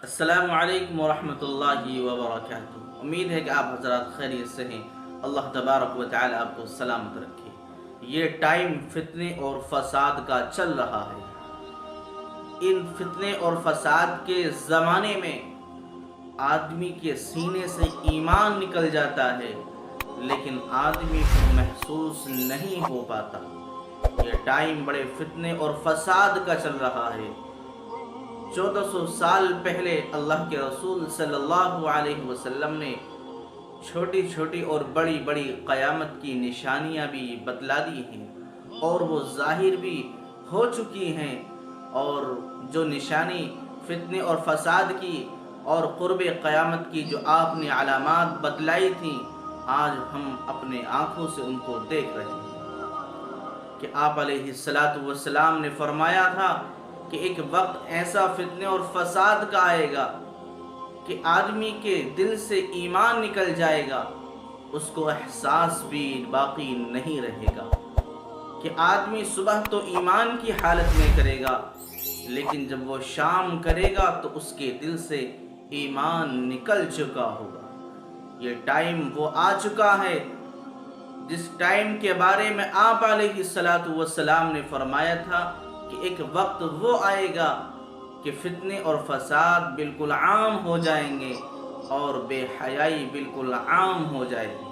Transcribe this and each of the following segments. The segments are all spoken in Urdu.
السلام علیکم ورحمۃ اللہ وبرکاتہ۔ امید ہے کہ آپ حضرات خیریت سے ہیں۔ اللہ تبارک و تعالی آپ کو سلامت رکھے۔ یہ ٹائم فتنے اور فساد کا چل رہا ہے۔ ان فتنے اور فساد کے زمانے میں آدمی کے سینے سے ایمان نکل جاتا ہے، لیکن آدمی کو محسوس نہیں ہو پاتا۔ یہ ٹائم بڑے فتنے اور فساد کا چل رہا ہے۔ 1400 سال پہلے اللہ کے رسول صلی اللہ علیہ وسلم نے چھوٹی چھوٹی اور بڑی بڑی قیامت کی نشانیاں بھی بتلا دی ہیں، اور وہ ظاہر بھی ہو چکی ہیں۔ اور جو نشانی فتنے اور فساد کی اور قرب قیامت کی جو آپ نے علامات بتلائی تھیں، آج ہم اپنے آنکھوں سے ان کو دیکھ رہے ہیں کہ آپ علیہ السلام نے فرمایا تھا کہ ایک وقت ایسا فتنے اور فساد کا آئے گا کہ آدمی کے دل سے ایمان نکل جائے گا، اس کو احساس بھی باقی نہیں رہے گا کہ آدمی صبح تو ایمان کی حالت میں کرے گا، لیکن جب وہ شام کرے گا تو اس کے دل سے ایمان نکل چکا ہوگا۔ یہ ٹائم وہ آ چکا ہے جس ٹائم کے بارے میں آپ علیہ السلام نے فرمایا تھا کہ ایک وقت وہ آئے گا کہ فتنے اور فساد بالکل عام ہو جائیں گے اور بے حیائی بالکل عام ہو جائے گی۔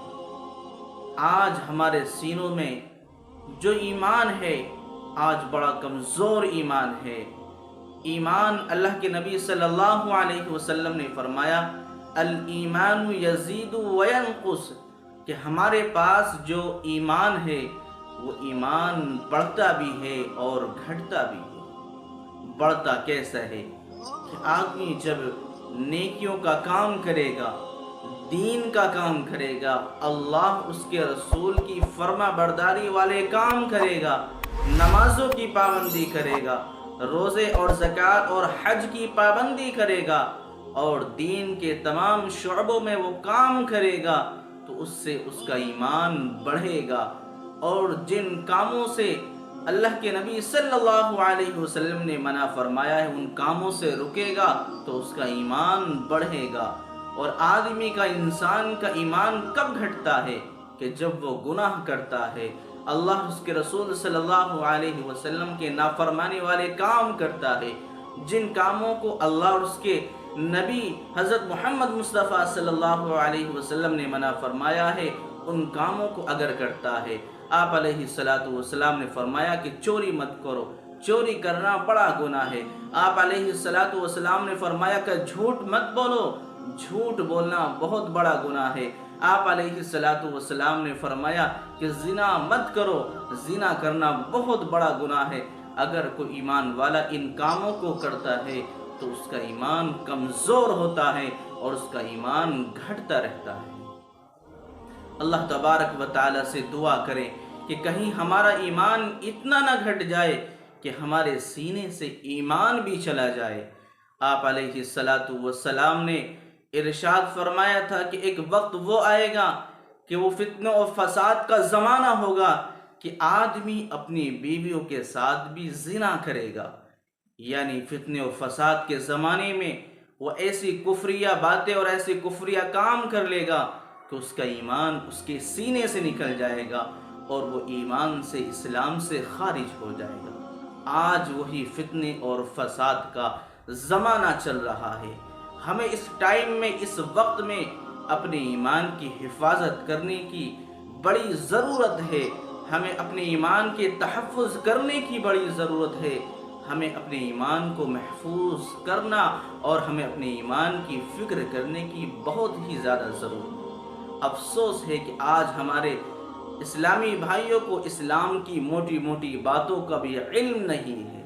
آج ہمارے سینوں میں جو ایمان ہے، آج بڑا کمزور ایمان ہے۔ ایمان، اللہ کے نبی صلی اللہ علیہ وسلم نے فرمایا الایمان یزید وینقص، کہ ہمارے پاس جو ایمان ہے وہ ایمان بڑھتا بھی ہے اور گھٹتا بھی ہے۔ بڑھتا کیسا ہے کہ آدمی جب نیکیوں کا کام کرے گا، دین کا کام کرے گا، اللہ اس کے رسول کی فرما برداری والے کام کرے گا، نمازوں کی پابندی کرے گا، روزے اور زکوٰۃ اور حج کی پابندی کرے گا، اور دین کے تمام شعبوں میں وہ کام کرے گا، تو اس سے اس کا ایمان بڑھے گا۔ اور جن کاموں سے اللہ کے نبی صلی اللہ علیہ وسلم نے منع فرمایا ہے ان کاموں سے رکے گا تو اس کا ایمان بڑھے گا۔ اور آدمی کا، انسان کا ایمان کب گھٹتا ہے کہ جب وہ گناہ کرتا ہے، اللہ اس کے رسول صلی اللہ علیہ وسلم کے نافرمانی والے کام کرتا ہے۔ جن کاموں کو اللہ اور اس کے نبی حضرت محمد مصطفیٰ صلی اللہ علیہ وسلم نے منع فرمایا ہے، ان کاموں کو اگر کرتا ہے، آپ علیہ السلام نے فرمایا کہ چوری مت کرو، چوری کرنا بڑا گناہ ہے۔ آپ علیہ السلام نے فرمایا کہ جھوٹ مت بولو، جھوٹ بولنا بہت بڑا گناہ ہے۔ آپ علیہ السلام نے فرمایا کہ زنا مت کرو، زنا کرنا بہت بڑا گناہ ہے۔ اگر کوئی ایمان والا ان کاموں کو کرتا ہے تو اس کا ایمان کمزور ہوتا ہے اور اس کا ایمان گھٹتا رہتا ہے۔ اللہ تبارک و تعالی سے دعا کریں کہ کہیں ہمارا ایمان اتنا نہ گھٹ جائے کہ ہمارے سینے سے ایمان بھی چلا جائے۔ آپ علیہ السلام نے ارشاد فرمایا تھا کہ ایک وقت وہ آئے گا کہ وہ فتنوں اور فساد کا زمانہ ہوگا کہ آدمی اپنی بیویوں کے ساتھ بھی زنا کرے گا۔ یعنی فتنے اور فساد کے زمانے میں وہ ایسی کفریہ باتیں اور ایسے کفریہ کام کر لے گا کہ اس کا ایمان اس کے سینے سے نکل جائے گا اور وہ ایمان سے، اسلام سے خارج ہو جائے گا۔ آج وہی فتنے اور فساد کا زمانہ چل رہا ہے۔ ہمیں اس ٹائم میں، اس وقت میں اپنے ایمان کی حفاظت کرنے کی بڑی ضرورت ہے۔ ہمیں اپنے ایمان کے تحفظ کرنے کی بڑی ضرورت ہے۔ ہمیں اپنے ایمان کو محفوظ کرنا اور ہمیں اپنے ایمان کی فکر کرنے کی بہت ہی زیادہ ضرورت ہے۔ افسوس ہے کہ آج ہمارے اسلامی بھائیوں کو اسلام کی موٹی موٹی باتوں کا بھی علم نہیں ہے۔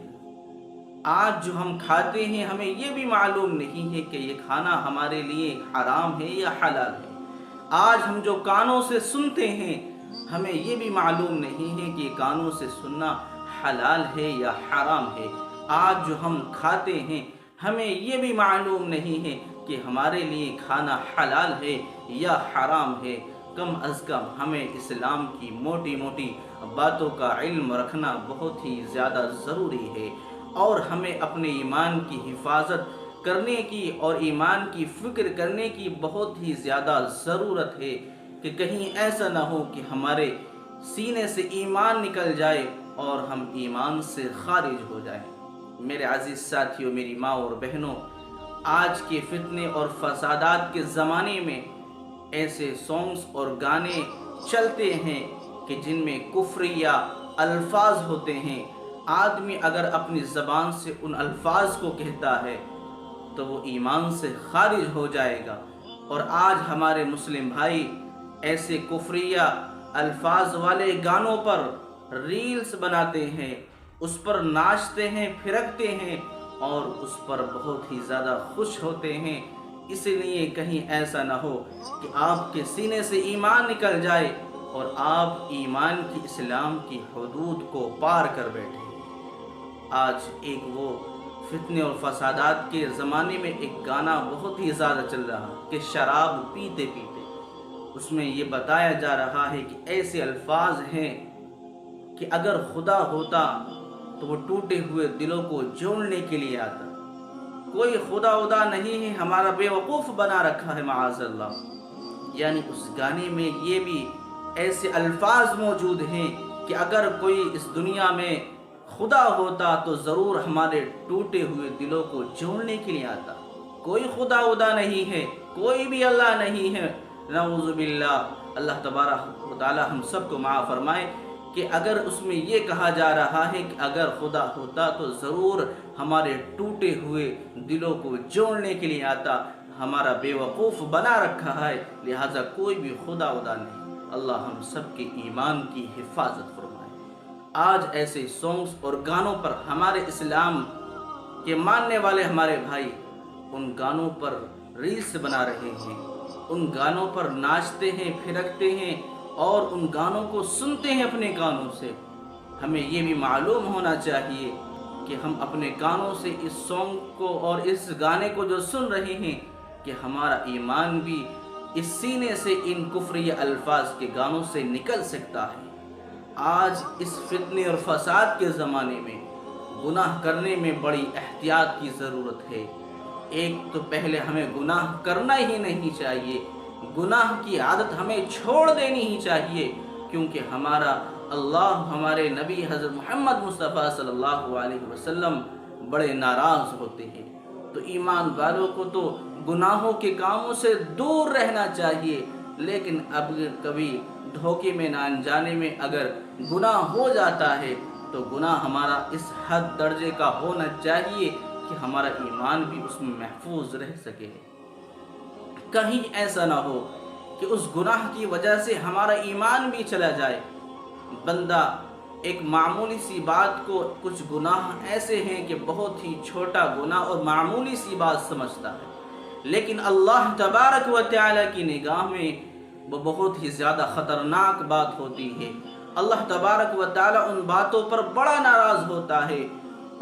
آج جو ہم کھاتے ہیں ہمیں یہ بھی معلوم نہیں ہے کہ یہ کھانا ہمارے لیے حرام ہے یا حلال ہے۔ آج ہم جو کانوں سے سنتے ہیں ہمیں یہ بھی معلوم نہیں ہے کہ کانوں سے سننا حلال ہے یا حرام ہے۔ آج جو ہم کھاتے ہیں ہمیں یہ بھی معلوم نہیں ہے کہ ہمارے لیے کھانا حلال ہے یا حرام ہے۔ کم از کم ہمیں اسلام کی موٹی موٹی باتوں کا علم رکھنا بہت ہی زیادہ ضروری ہے، اور ہمیں اپنے ایمان کی حفاظت کرنے کی اور ایمان کی فکر کرنے کی بہت ہی زیادہ ضرورت ہے کہ کہیں ایسا نہ ہو کہ ہمارے سینے سے ایمان نکل جائے اور ہم ایمان سے خارج ہو جائیں۔ میرے عزیز ساتھیوں، میری ماں اور بہنوں، آج کے فتنے اور فسادات کے زمانے میں ایسے سانگز اور گانے چلتے ہیں کہ جن میں کفریہ الفاظ ہوتے ہیں۔ آدمی اگر اپنی زبان سے ان الفاظ کو کہتا ہے تو وہ ایمان سے خارج ہو جائے گا۔ اور آج ہمارے مسلم بھائی ایسے کفریہ الفاظ والے گانوں پر ریلز بناتے ہیں، اس پر ناچتے ہیں، پھرکتے ہیں اور اس پر بہت ہی زیادہ خوش ہوتے ہیں۔ اس لیے کہیں ایسا نہ ہو کہ آپ کے سینے سے ایمان نکل جائے اور آپ ایمان کی اسلام کی حدود کو پار کر بیٹھیں۔ آج ایک وہ فتنے اور فسادات کے زمانے میں ایک گانا بہت ہی زیادہ چل رہا کہ شراب پیتے پیتے، اس میں یہ بتایا جا رہا ہے کہ ایسے الفاظ ہیں کہ اگر خدا ہوتا تو وہ ٹوٹے ہوئے دلوں کو جوڑنے کے لیے آتا۔ کوئی خدا ودا نہیں ہے، ہمارا بیوقوف بنا رکھا ہے معاذ اللہ۔ یعنی اس گانے میں یہ بھی ایسے الفاظ موجود ہیں کہ اگر کوئی اس دنیا میں خدا ہوتا تو ضرور ہمارے ٹوٹے ہوئے دلوں کو جوڑنے کے لیے آتا۔ کوئی خدا ودا نہیں ہے، کوئی بھی اللہ نہیں ہے، نعوذ باللہ۔ اللہ تبارک و تعالی ہم سب کو معاف فرمائے کہ اگر اس میں یہ کہا جا رہا ہے کہ اگر خدا ہوتا تو ضرور ہمارے ٹوٹے ہوئے دلوں کو جوڑنے کے لیے آتا، ہمارا بیوقوف بنا رکھا ہے، لہٰذا کوئی بھی خدا ودا نہیں۔ اللہ ہم سب کے ایمان کی حفاظت فرمائے۔ آج ایسے سانگز اور گانوں پر ہمارے اسلام کے ماننے والے ہمارے بھائی ان گانوں پر ریلز بنا رہے ہیں، ان گانوں پر ناچتے ہیں، پھرکتے ہیں اور ان گانوں کو سنتے ہیں اپنے کانوں سے۔ ہمیں یہ بھی معلوم ہونا چاہیے کہ ہم اپنے کانوں سے اس سانگ کو اور اس گانے کو جو سن رہے ہیں کہ ہمارا ایمان بھی اس سینے سے ان کفری الفاظ کے گانوں سے نکل سکتا ہے۔ آج اس فتنے اور فساد کے زمانے میں گناہ کرنے میں بڑی احتیاط کی ضرورت ہے۔ ایک تو پہلے ہمیں گناہ کرنا ہی نہیں چاہیے، گناہ کی عادت ہمیں چھوڑ دینی ہی چاہیے، کیونکہ ہمارا اللہ، ہمارے نبی حضرت محمد مصطفیٰ صلی اللہ علیہ وسلم بڑے ناراض ہوتے ہیں۔ تو ایمان والوں کو تو گناہوں کے کاموں سے دور رہنا چاہیے، لیکن اب کبھی دھوکے میں نہ انجانے میں اگر گناہ ہو جاتا ہے تو گناہ ہمارا اس حد درجے کا ہونا چاہیے کہ ہمارا ایمان بھی اس میں محفوظ رہ سکے۔ کہیں ایسا نہ ہو کہ اس گناہ کی وجہ سے ہمارا ایمان بھی چلا جائے۔ بندہ ایک معمولی سی بات کو، کچھ گناہ ایسے ہیں کہ بہت ہی چھوٹا گناہ اور معمولی سی بات سمجھتا ہے، لیکن اللہ تبارک و تعالی کی نگاہ میں وہ بہت ہی زیادہ خطرناک بات ہوتی ہے۔ اللہ تبارک و تعالی ان باتوں پر بڑا ناراض ہوتا ہے،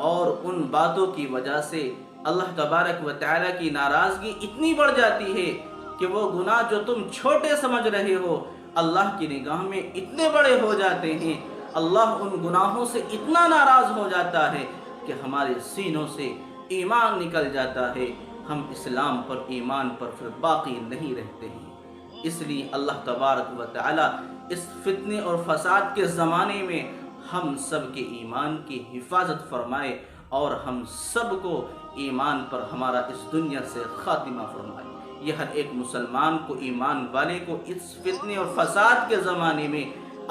اور ان باتوں کی وجہ سے اللہ تبارک و تعالی کی ناراضگی اتنی بڑھ جاتی ہے کہ وہ گناہ جو تم چھوٹے سمجھ رہے ہو اللہ کی نگاہ میں اتنے بڑے ہو جاتے ہیں۔ اللہ ان گناہوں سے اتنا ناراض ہو جاتا ہے کہ ہمارے سینوں سے ایمان نکل جاتا ہے، ہم اسلام پر، ایمان پر پھر باقی نہیں رہتے ہیں۔ اس لیے اللہ تبارک و تعالی اس فتنے اور فساد کے زمانے میں ہم سب کے ایمان کی حفاظت فرمائے اور ہم سب کو ایمان پر ہمارا اس دنیا سے خاتمہ فرمائے۔ یہ ہر ایک مسلمان کو، ایمان والے کو اس فتنے اور فساد کے زمانے میں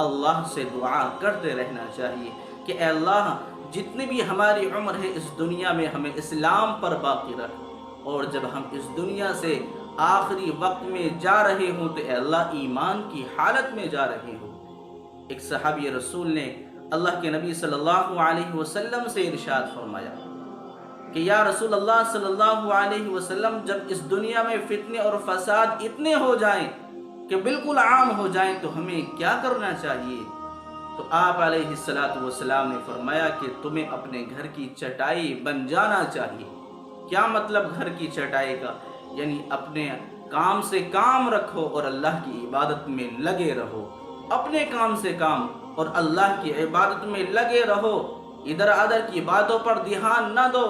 اللہ سے دعا کرتے رہنا چاہیے کہ اے اللہ، جتنی بھی ہماری عمر ہے اس دنیا میں ہمیں اسلام پر باقی رکھ، اور جب ہم اس دنیا سے آخری وقت میں جا رہے ہوں تو اے اللہ ایمان کی حالت میں جا رہے ہوں۔ ایک صحابی رسول نے اللہ کے نبی صلی اللہ علیہ وسلم سے ارشاد فرمایا کہ یا رسول اللہ صلی اللہ علیہ وسلم، جب اس دنیا میں فتنے اور فساد اتنے ہو جائیں کہ بالکل عام ہو جائیں تو ہمیں کیا کرنا چاہیے؟ تو آپ علیہ السلام نے فرمایا کہ تمہیں اپنے گھر کی چٹائی بن جانا چاہیے۔ کیا مطلب گھر کی چٹائی کا؟ یعنی اپنے کام سے کام رکھو اور اللہ کی عبادت میں لگے رہو، اپنے کام سے کام اور اللہ کی عبادت میں لگے رہو، ادھر ادھر کی باتوں پر دھیان نہ دو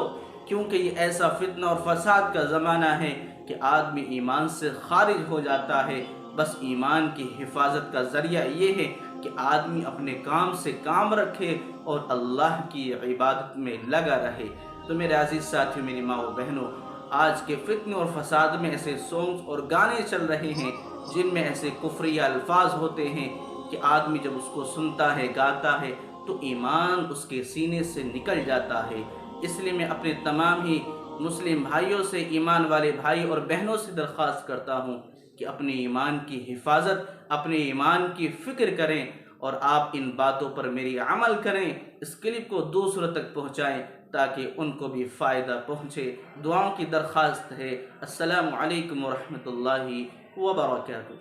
کیونکہ یہ ایسا فتنہ اور فساد کا زمانہ ہے کہ آدمی ایمان سے خارج ہو جاتا ہے۔ بس ایمان کی حفاظت کا ذریعہ یہ ہے کہ آدمی اپنے کام سے کام رکھے اور اللہ کی عبادت میں لگا رہے۔ تو میرے عزیز ساتھیوں، میری ماں و بہنوں، آج کے فتنے اور فساد میں ایسے سونگز اور گانے چل رہے ہیں جن میں ایسے کفریہ الفاظ ہوتے ہیں کہ آدمی جب اس کو سنتا ہے، گاتا ہے، تو ایمان اس کے سینے سے نکل جاتا ہے۔ اس لیے میں اپنے تمام ہی مسلم بھائیوں سے، ایمان والے بھائی اور بہنوں سے درخواست کرتا ہوں کہ اپنے ایمان کی حفاظت، اپنے ایمان کی فکر کریں، اور آپ ان باتوں پر میری عمل کریں۔ اس کلپ کو دوسروں تک پہنچائیں تاکہ ان کو بھی فائدہ پہنچے۔ دعاؤں کی درخواست ہے۔ السلام علیکم ورحمۃ اللہ وبرکاتہ۔